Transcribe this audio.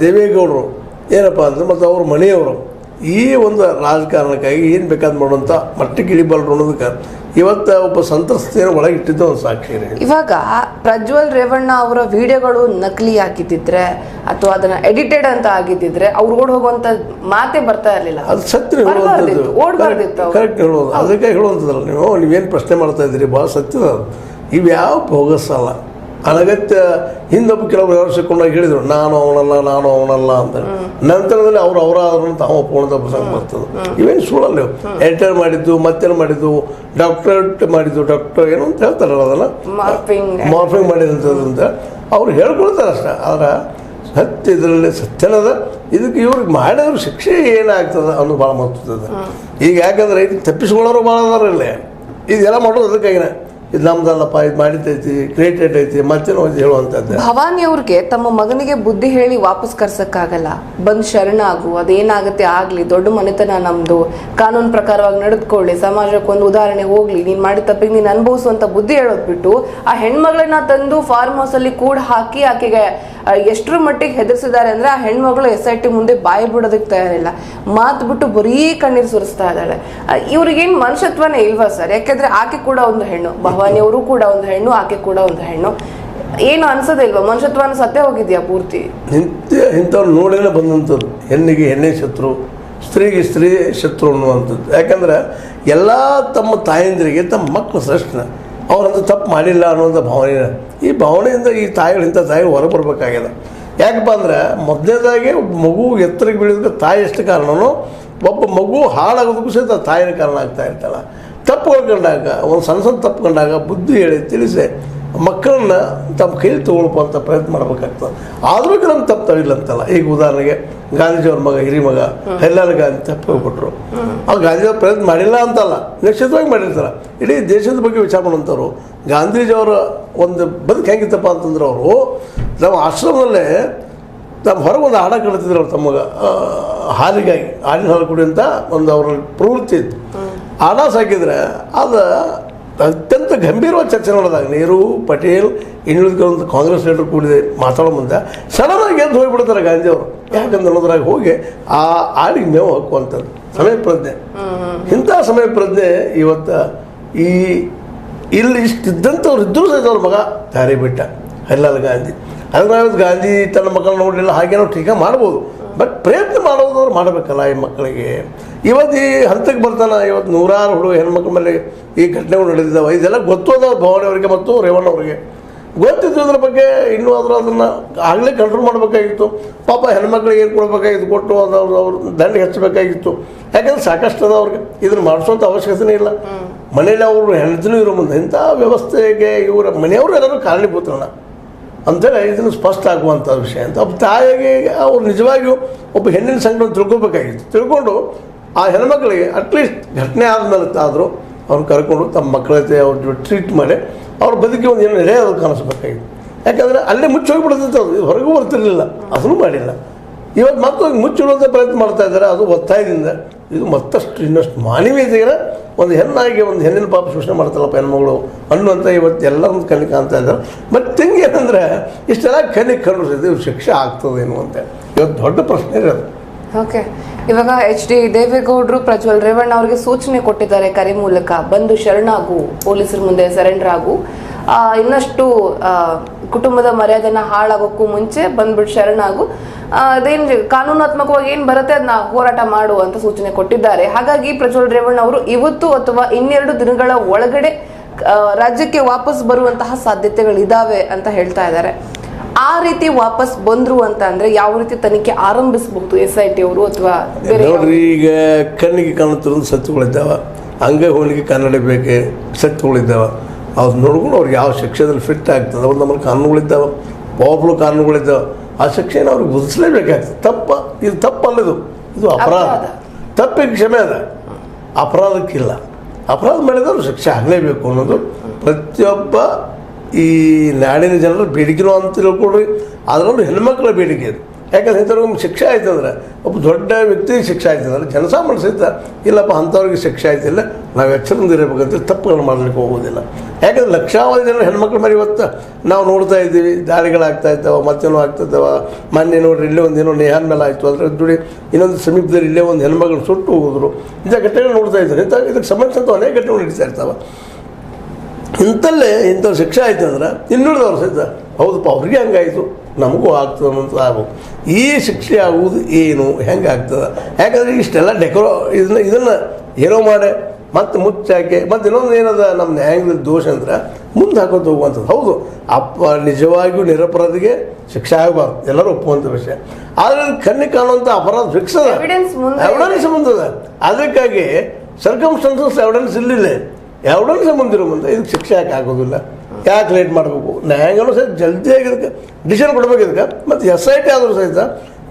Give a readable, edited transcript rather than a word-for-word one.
ದೇವೇಗೌಡರು ಏನಪ್ಪ ಅಂದರೆ ಮತ್ತು ಅವ್ರ ಮನೆಯವರು ಈ ಒಂದು ರಾಜಕಾರಣಕ್ಕಾಗಿ ಏನು ಬೇಕಾದ್ ಮಾಡುವಂಥ ಮಟ್ಟಿಗೆ ಇಳಿಬಲ್ರು ಅನ್ನೋದಕ್ಕೆ ಇವತ್ತು ಒಬ್ಬ ಸಂತ್ರಸ್ತೆಯನ್ನು ಒಳಗೆ ಇಟ್ಟಿದ್ದ ಒಂದು ಸಾಕ್ಷಿ ಇದೆ. ಇವಾಗ ಪ್ರಜ್ವಲ್ ರೇವಣ್ಣ ಅವರ ವಿಡಿಯೋಗಳು ನಕಲಿ ಆಗಿದ್ದಿದ್ರೆ ಅಥವಾ ಅದನ್ನ ಎಡಿಟೆಡ್ ಅಂತ ಆಗಿದ್ದಿದ್ರೆ ಅವ್ರು ಓಡ್ ಹೋಗುವಂತ ಮಾತೇ ಬರ್ತಾ ಇರಲಿಲ್ಲ. ಅದು ಸತ್ಯ ಹೇಳುವಂಥದ್ದು, ಕರೆಕ್ಟ್ ಹೇಳೋದು. ಅದಕ್ಕೆ ಹೇಳುವಂಥದ್ದಲ್ಲ ನೀವೇನು ಪ್ರಶ್ನೆ ಮಾಡ್ತಾ ಇದ್ದೀರಿ, ಭಾಳ ಸತ್ಯದ. ಇವ್ಯಾವ ಬೋಗಸ್ ಅಲ್ಲ, ಅನಗತ್ಯ. ಹಿಂದೊಬ್ಬ ಕೆಲವರು ವರ್ಷಕೊಂಡಾಗ ಹೇಳಿದರು ನಾನು ಅವನಲ್ಲ ಅಂತ. ನಂತರದಲ್ಲಿ ಅವರಾದ್ರೂ ತಾವು ಒಪ್ಕೊಂಡ ಪ್ರಸಂಗ ಬರ್ತದೆ. ಇವೇನು ಸುಳ್ಳಲ್ಲ. ಎಡಿಟರ್ ಮಾಡಿದ್ದು, ಮತ್ತೇನು ಮಾಡಿದ್ದು, ಡಾಕ್ಟರೇಟ್ ಮಾಡಿದ್ದು, ಡಾಕ್ಟರ್ ಏನು ಅಂತ ಹೇಳ್ತಾರಲ್ಲ, ಅದನ್ನು ಮಾರ್ಫಿಂಗ್ ಮಾಡಿದಂಥದ್ದು ಅಂತ ಅವ್ರು ಹೇಳ್ಕೊಳ್ತಾರೆ ಅಷ್ಟೇ. ಆದ್ರೆ ಸತ್ಯ ಇದರಲ್ಲಿ ಸತ್ಯನದ. ಇದಕ್ಕೆ ಇವ್ರಿಗೆ ಮಾಡಿದ್ರು ಶಿಕ್ಷೆ ಏನಾಗ್ತದೆ ಅನ್ನೋದು ಭಾಳ ಮಹತ್ವದ. ಈಗ ಯಾಕಂದ್ರೆ ಇದಕ್ಕೆ ತಪ್ಪಿಸ್ಕೊಳ್ಳೋರು ಭಾಳ ಅದಾರಲ್ಲೇ. ಇದೆಲ್ಲ ಮಾಡೋದು ಅದಕ್ಕಾಗಿನ ಇದು ನಮ್ದಲ್ಲಪ್ಪ, ಇದು ಮಾಡಿದ್ದೈತಿ, ಕ್ರಿಯೇಟೆಡ್ ಐತಿ, ಮತ್ತೇನೋ ಹೇಳುವಂಥದ್ದು. ಭವಾನಿ ಅವ್ರಿಗೆ ತಮ್ಮ ಮಗನಿಗೆ ಬುದ್ಧಿ ಹೇಳಿ ವಾಪಸ್ ಕರ್ಸಕ್ಕಾಗಲ್ಲ. ಬಂದು ಶರಣಾಗು, ಅದೇನಾಗುತ್ತೆ ಆಗ್ಲಿ, ದೊಡ್ಡ ಮನೆತನ ನಮ್ದು, ಕಾನೂನು ಪ್ರಕಾರವಾಗಿ ನಡೆದುಕೊಳ್ಳಿ, ಸಮಾಜಕ್ಕೆ ಒಂದು ಉದಾಹರಣೆ ಹೋಗ್ಲಿ, ನೀನ್ ಮಾಡಿದ ತಪ್ಪಿಗೆ ನೀನು ಅನುಭವಿಸುವಂತ ಬುದ್ಧಿ ಹೇಳೋದ್ ಬಿಟ್ಟು ಆ ಹೆಣ್ಮಗಳನ್ನ ತಂದು ಫಾರ್ಮ್ ಹೌಸ್ ಅಲ್ಲಿ ಕೂಡ ಹಾಕಿ ಆಕೆಗೆ ಎಷ್ಟರ ಮಟ್ಟಿಗೆ ಹೆದರ್ಸಿದ್ದಾರೆ ಅಂದ್ರೆ ಆ ಹೆಣ್ಮಗಳು SIT ಮುಂದೆ ಬಾಯಿ ಬಿಡೋದಕ್ಕೆ ತಯಾರಿಲ್ಲ. ಮಾತು ಬಿಟ್ಟು ಬರೀ ಕಣ್ಣೀರು ಸುರಿಸ್ತಾ ಇದ್ದಾಳೆ. ಇವ್ರಿಗೇನು ಮನುಷ್ಯತ್ವನೇ ಇಲ್ವಾ ಸರ್? ಯಾಕೆಂದ್ರೆ ಆಕೆ ಕೂಡ ಒಂದು ಹೆಣ್ಣು, ಭವಾನಿ ಅವರು ಕೂಡ ಒಂದು ಹೆಣ್ಣು, ಆಕೆ ಕೂಡ ಒಂದು ಹೆಣ್ಣು. ಏನು ಅನ್ಸೋದೇ ಇಲ್ವಾ? ಮನುಷ್ಯತ್ವನ ಸತ್ಯ ಹೋಗಿದ್ಯಾ ಪೂರ್ತಿ? ಇಂಥವ್ರು ನೋಡೇನೆ ಬಂದಂಥದ್ದು. ಹೆಣ್ಣಿಗೆ ಹೆಣ್ಣೆ ಶತ್ರು, ಸ್ತ್ರೀಗೆ ಸ್ತ್ರೀ ಶತ್ರು ಅನ್ನುವಂಥದ್ದು. ಯಾಕಂದ್ರೆ ಎಲ್ಲ ತಮ್ಮ ತಾಯಂದಿರಿಗೆ ತಮ್ಮ ಮಕ್ಕಳು ಶ್ರೇಷ್ಠ, ಅವರಂತ ತಪ್ಪು ಮಾಡಿಲ್ಲ ಅನ್ನುವಂಥ ಭಾವನೆ. ಈ ಭಾವನೆಯಿಂದ ಈ ತಾಯಿಗಳು ಇಂಥ ತಾಯಿಗಳು ಹೊರಬರ್ಬೇಕಾಗ್ಯದ. ಯಾಕಪ್ಪ ಅಂದ್ರೆ ಮೊದಲನೇದಾಗಿ ಒಬ್ಬ ಮಗು ಎತ್ತರಕ್ಕೆ ಬೆಳೆಯೋದಕ್ಕೆ ತಾಯಿ ಎಷ್ಟು ಕಾರಣನೋ, ಒಬ್ಬ ಮಗು ಹಾಳಾಗೋದಕ್ಕೂ ಸಹಿತ ತಾಯಿನ ಕಾರಣ ಆಗ್ತಾ ಇರ್ತಾಳೆ. ತಪ್ಪುಗಳು ಕಂಡಾಗ, ಒಂದು ಸಣ್ಣ ತಪ್ಪು ಕಂಡಾಗ ಬುದ್ಧಿ ಹೇಳಿ ತಿಳಿಸಿ ಮಕ್ಕಳನ್ನ ತಮ್ಮ ಕೈಲಿ ತೊಗೊಳ್ಪ ಅಂತ ಪ್ರಯತ್ನ ಮಾಡ್ಬೇಕಾಗ್ತದೆ. ಆದರೂ ಕೆಲವೊಂದು ತಪ್ಪು ತಗಿಲ್ಲ ಅಂತಲ್ಲ. ಈಗ ಉದಾಹರಣೆಗೆ ಗಾಂಧೀಜಿಯವ್ರ ಮಗ, ಹಿರಿಮಗ ಎಲ್ಲರ ಗಾಂಧಿ ತಪ್ಪು ಹೋಗ್ಬಿಟ್ರು. ಅವ್ರು ಗಾಂಧೀಜಿಯವ್ರ ಪ್ರಯತ್ನ ಮಾಡಿಲ್ಲ ಅಂತಲ್ಲ, ನಿಶ್ಚಿತವಾಗಿ ಮಾಡಿರ್ತಾರೆ. ಇಡೀ ದೇಶದ ಬಗ್ಗೆ ವಿಚಾರ ಮಾಡುವಂಥವ್ರು. ಗಾಂಧೀಜಿಯವರ ಒಂದು ಬದುಕು ಹೆಂಗಿತ್ತಪ್ಪ ಅಂತಂದ್ರೆ, ಅವರು ನಮ್ಮ ಆಶ್ರಮದಲ್ಲೇ ನಮ್ಮ ಹೊರಗೆ ಒಂದು ಹಾಡ ಕಳಿತಿದ್ರು ಅವ್ರು ತಮ್ಮ ಹಾಲಿಗಾಗಿ. ಹಾಲಿನ ಹಾಲು ಕುಡಿ ಅಂತ ಒಂದು ಅವ್ರ ಪ್ರವೃತ್ತಿ ಇತ್ತು. ಹಾಡ ಸಾಕಿದ್ರೆ ಅದು ಅತ್ಯಂತ ಗಂಭೀರವಾದ ಚರ್ಚೆ ನೋಡಿದಾಗ ನೆಹರು, ಪಟೇಲ್, ಇನ್ನುಳಿದ ಕಾಂಗ್ರೆಸ್ ಲೀಡರ್ ಕೂಡಿದೆ ಮಾತಾಡೋ ಮುಂದೆ ಸಡನ್ನಾಗಿ ಎದ್ದು ಹೋಗಿಬಿಡ್ತಾರೆ ಗಾಂಧಿಯವರು. ಯಾಕಂದ್ರೆ ಅನ್ನೋದ್ರಾಗ ಹೋಗಿ ಆ ಹಾಡಿಗೆ ಮೇವು ಹಾಕುವಂಥದ್ದು ಸಮಯ ಪ್ರಜ್ಞೆ. ಇಂಥ ಸಮಯ ಪ್ರಜ್ಞೆ ಇವತ್ತು ಇಲ್ಲಿ ಇಷ್ಟಿದ್ದಂಥವ್ರು ಇದ್ದರೂ ಸಹಿತ ಅವ್ರ ಮಗ ದಾರಿ ಬಿಟ್ಟ, ಹರಿಲಾಲ್ ಗಾಂಧಿ. ಅಂದ್ರೆ ಗಾಂಧಿ ತನ್ನ ಮಕ್ಕಳನ್ನ ನೋಡಲಿಲ್ಲ ಹಾಗೇನೋ ಟೀಕಾ ಮಾಡ್ಬೋದು, ಬಟ್ ಪ್ರಯತ್ನ ಮಾಡೋದವ್ರು ಮಾಡಬೇಕಲ್ಲ ಈ ಮಕ್ಕಳಿಗೆ. ಇವತ್ತು ಈ ಹಂತಕ್ಕೆ ಬರ್ತಾನೆ. ಇವತ್ತು ನೂರಾರು ಹುಡುಗ ಹೆಣ್ಮಕ್ಳ ಮೇಲೆ ಈ ಘಟನೆಗಳು ನಡೆದಿದ್ದಾವೆ. ಇದೆಲ್ಲ ಗೊತ್ತೋದವ್ರು ಭವಾನಿ ಅವರಿಗೆ ಮತ್ತು ರೇವಣ್ಣ ಅವರಿಗೆ ಗೊತ್ತಿತ್ತು. ಅದ್ರ ಬಗ್ಗೆ ಇನ್ನೂ ಆದರೂ ಅದನ್ನು ಆಗಲೇ ಕಂಟ್ರೋಲ್ ಮಾಡಬೇಕಾಗಿತ್ತು. ಪಾಪ ಹೆಣ್ಮಕ್ಳಿಗೆ ಏನು ಕೊಡಬೇಕಾಗಿತ್ತು, ಕೊಟ್ಟು ಅವ್ರು ದಂಡ ಹೆಚ್ಚಬೇಕಾಗಿತ್ತು. ಯಾಕಂದ್ರೆ ಸಾಕಷ್ಟು ಅದ ಅವ್ರಿಗೆ. ಇದನ್ನು ಮಾಡಿಸೋಂಥ ಅವಶ್ಯಕತೆನೇ ಇಲ್ಲ. ಮನೇಲಿ ಅವರು ಹೆಣ್ತಿನೂ ಇರೋ ಮುಂದೆ ಇಂಥ ವ್ಯವಸ್ಥೆಗೆ ಇವರ ಮನೆಯವರು ಎಲ್ಲರೂ ಕಾರಣೀಭೂತರಣ ಅಂತೇಳಿ ಇದನ್ನು ಸ್ಪಷ್ಟ ಆಗುವಂಥ ವಿಷಯ ಅಂತ. ಒಬ್ಬ ತಾಯಿಗೆ ಅವ್ರು ನಿಜವಾಗಿಯೂ ಒಬ್ಬ ಹೆಣ್ಣಿನ ಸಂಕಟ ತಿಳ್ಕೊಬೇಕಾಗಿತ್ತು. ತಿಳ್ಕೊಂಡು ಆ ಹೆಣ್ಮಕ್ಳಿಗೆ ಅಟ್ಲೀಸ್ಟ್ ಘಟನೆ ಆದಮೇಲೆ ಆದರೂ ಅವ್ರು ಕರ್ಕೊಂಡು ತಮ್ಮ ಮಕ್ಕಳ ಜೊತೆ ಅವ್ರ ಟ್ರೀಟ್ ಮಾಡಿ ಅವ್ರ ಬದುಕಿ ಒಂದು ಏನೋ ನೆಲೆ ಅದು ಕಾಣಿಸ್ಬೇಕಾಗಿತ್ತು. ಯಾಕಂದರೆ ಅಲ್ಲೇ ಮುಚ್ಚಿ ಹೋಗಿಬಿಡ್ತೈತೆ. ಅದು ಹೊರಗೂ ಬರ್ತಿರಲಿಲ್ಲ, ಅದನ್ನು ಮಾಡಿಲ್ಲ. ಇವತ್ತು ಮತ್ತೊಂದು ಮುಚ್ಚಿಡುವಂಥ ಪ್ರಯತ್ನ ಮಾಡ್ತಾ ಇದ್ದಾರೆ. ಅದು ಒತ್ತಾಯದಿಂದ. ಇದು ಮತ್ತಷ್ಟು ಇನ್ನಷ್ಟು ಮಾನವೀಯತೆಗೆ ಒಂದು ಹೆಣ್ಣಾಗಿ ಒಂದು ಹೆಣ್ಣಿನ ಪಾಪ ಸೃಷ್ಟಿ ಮಾಡ್ತಾರಪ್ಪ ಹೆಣ್ಮಗಳು ಅನ್ನುವಂಥ ಇವತ್ತು ಎಲ್ಲರೊಂದು ಕಣ್ಣಿ ಕಾಣ್ತಾ ಇದ್ದಾರೆ. ಮತ್ತು ತೆಂಗಿ ಏನಂದರೆ ಇಷ್ಟೆಲ್ಲ ಕಣ್ಣಿಗೆ ಕಂಡು ಇದು ಶಿಕ್ಷೆ ಆಗ್ತದೇನು ಅಂತ ಇವತ್ತು ದೊಡ್ಡ ಪ್ರಶ್ನೆ ಇರೋದು. ಓಕೆ, ಇವಾಗ HD ದೇವೇಗೌಡರು ಪ್ರಜ್ವಲ್ ರೇವಣ್ಣ ಅವರಿಗೆ ಸೂಚನೆ ಕೊಟ್ಟಿದ್ದಾರೆ ಕರೆ ಮೂಲಕ, ಬಂದು ಶರಣಾಗು, ಪೊಲೀಸರ ಮುಂದೆ ಸರೆಂಡರ್ ಆಗು, ಇನ್ನಷ್ಟು ಕುಟುಂಬದ ಮರ್ಯಾದೆನ ಹಾಳಾಗೋಕ್ಕೂ ಮುಂಚೆ ಬಂದ್ಬಿಟ್ಟು ಶರಣಾಗು, ಅದೇನು ಕಾನೂನಾತ್ಮಕವಾಗಿ ಏನು ಬರುತ್ತೆ ಅದನ್ನ ಹೋರಾಟ ಮಾಡು ಅಂತ ಸೂಚನೆ ಕೊಟ್ಟಿದ್ದಾರೆ. ಹಾಗಾಗಿ ಪ್ರಜ್ವಲ್ ರೇವಣ್ಣ ಅವರು ಇವತ್ತು ಅಥವಾ 2 ದಿನಗಳ ಒಳಗಡೆ ರಾಜ್ಯಕ್ಕೆ ವಾಪಸ್ ಬರುವಂತಹ ಸಾಧ್ಯತೆಗಳಿದಾವೆ ಅಂತ ಹೇಳ್ತಾ ಇದ್ದಾರೆ. ಆ ರೀತಿ ವಾಪಸ್ ಬಂದ್ರು ಅಂತ ಅಂದ್ರೆ ಯಾವ ರೀತಿ ತನಿಖೆ ಆರಂಭಿಸಬಹುದು SIT ಅವರು ಅಥವಾ ನೋಡ್ರಿ, ಈಗ ಕಣ್ಣಿಗೆ ಕಾಣುತ್ತಿರೋದು ಸತ್ಯಗಳಿದ್ದಾವ, ಅಂಗೈ ಹೋಳಿಗೆ ಕನ್ನಡ ಬೇಕೆ ಸತ್ಯಗಳಿದ್ದಾವೆ. ಅವ್ರು ನೋಡ್ಕೊಂಡು ಅವ್ರಿಗೆ ಯಾವ ಶಿಕ್ಷೆದಲ್ಲಿ ಫಿಟ್ ಆಗ್ತದೆ. ಅವ್ರು ನಮ್ಮಲ್ಲಿ ಕಾನೂನುಗಳಿದ್ದಾವೆ, ಪವರ್ಫುಲ್ ಕಾನೂನುಗಳಿದ್ದಾವೆ. ಆ ಶಿಕ್ಷೆನ ಅವ್ರಿಗೆ ವಿಧಿಸಲೇಬೇಕಾಗ್ತದೆ. ಇದು ತಪ್ಪಲ್ಲದು, ಇದು ಅಪರಾಧ. ತಪ್ಪಿಗೆ ಕ್ಷಮೆ ಅದ, ಅಪರಾಧಕ್ಕಿಲ್ಲ. ಅಪರಾಧ ಮಾಡಿದವರು ಶಿಕ್ಷೆ ಆಗಲೇಬೇಕು ಅನ್ನೋದು ಪ್ರತಿಯೊಬ್ಬ ಈ ನಾಡಿನ ಜನರ ಬೇಡಿಕೆನೂ ಅಂತ ತಿಳ್ಕೊಡ್ರಿ. ಅದರಲ್ಲೂ ಹೆಣ್ಮಕ್ಳ ಬೇಡಿಕೆ ಇದು. ಯಾಕಂದ್ರೆ ಇಂಥವ್ರಿಗೆ ಶಿಕ್ಷೆ ಆಯ್ತಂದ್ರೆ ಒಬ್ಬ ದೊಡ್ಡ ವ್ಯಕ್ತಿಗೆ ಶಿಕ್ಷೆ ಆಯ್ತಂದ್ರೆ ಜನಸಾಮಾನ್ಯ ಸಹಿತ ಇಲ್ಲಪ್ಪ ಅಂಥವ್ರಿಗೆ ಶಿಕ್ಷೆ ಆಯ್ತಿಲ್ಲ, ನಾವು ಎಚ್ಚರದಿಂದ ಇರಬೇಕಂತ ತಪ್ಪುಗಳನ್ನು ಮಾಡಲಿಕ್ಕೆ ಹೋಗೋದಿಲ್ಲ. ಯಾಕಂದ್ರೆ ಲಕ್ಷಾವಧಿ ಜನ ಹೆಣ್ಮಕ್ಳು ಮೇಲೆ ಇವತ್ತು ನಾವು ನೋಡ್ತಾ ಇದ್ದೀವಿ, ದಾಳಿಗಳಾಗ್ತಾ ಇದ್ದಾವೆ, ಮತ್ತೇನೋ ಆಗ್ತಿದ್ದಾವೆ. ಮೊನ್ನೆ ನೋಡ್ರಿ ಇಲ್ಲೇ ಒಂದೇನೋ ನೇಹಾನ್ ಮೇಲೆ ಆಯಿತು, ಅದರ ದುಡಿ ಇನ್ನೊಂದು ಸಮೀಪದಲ್ಲಿ ಇಲ್ಲೇ ಒಂದು ಹೆಣ್ಮಗಳು ಸುಟ್ಟು ಹೋಗಿದ್ರು. ಇಂಥ ಘಟನೆಗಳು ನೋಡ್ತಾ ಇದ್ದಾರೆ. ಇದಕ್ಕೆ ಸಂಬಂಧಿಸಿದಂಥ ಅನೇಕ ಘಟನೆಗಳು ನಡೀತಾ ಇರ್ತಾವೆ. ಇಂಥ ಶಿಕ್ಷೆ ಆಯ್ತು ಅಂದ್ರೆ ಇನ್ನುಳಿದವ್ರು ಸಹಿತ ಹೌದಪ್ಪ ಅವ್ರಿಗೆ ಹಂಗಾಯಿತು ನಮಗೂ ಆಗ್ತದೆ ಅನ್ನೋದು ಆಗ್ಬೇಕು. ಈ ಶಿಕ್ಷೆ ಆಗುವುದು ಏನು, ಹೆಂಗೆ ಆಗ್ತದೆ? ಯಾಕಂದರೆ ಇಷ್ಟೆಲ್ಲ ಇದನ್ನು ಏನೋ ಮಾಡಿ ಮತ್ತು ಮುಚ್ಚಾಕೆ ಮತ್ತು ಇನ್ನೊಂದು ಏನದ ನಮ್ಮ ನ್ಯಾಯಾಂಗದ ದೋಷ ಅಂದ್ರೆ ಮುಂದೆ ಹಾಕೋದು ಹೋಗುವಂಥದ್ದು. ಹೌದು, ನಿಜವಾಗಿಯೂ ನಿರಪರಾಧಿಗೆ ಶಿಕ್ಷೆ ಆಗಬಾರ್ದು, ಎಲ್ಲರೂ ಒಪ್ಪುವಂಥ ವಿಷಯ. ಆದರೆ ಕಣ್ಣಿಗೆ ಕಾಣುವಂಥ ಅಪರಾಧ ಫಿಕ್ಸ್ ಅದ, ಎವಿಡೆನ್ಸ್ ಮುಂದದ. ಅದಕ್ಕಾಗಿ ಸರ್ಕಮ್ಸ್ಟೆನ್ಸಸ್ ಎವಿಡೆನ್ಸ್ ಇಲ್ಲಿಲ್ಲ, ಎವಿಡೆನ್ಸ್ ಮುಂದಿರೋ ಮುಂದೆ ಇದಕ್ಕೆ ಶಿಕ್ಷೆ ಯಾಕೆ ಆಗೋದಿಲ್ಲ? ಯಾಕೆ ಲೇಟ್ ಮಾಡಬೇಕು? ನ್ಯಾಯಾಂಗನೂ ಸಹಿತ ಜಲ್ದಿಯಾಗಿ ಇದಕ್ಕೆ ಡಿಸಿಷನ್ ಕೊಡಬೇಕು ಇದಕ್ಕೆ. ಮತ್ತು SIT ಆದರೂ ಸಹಿತ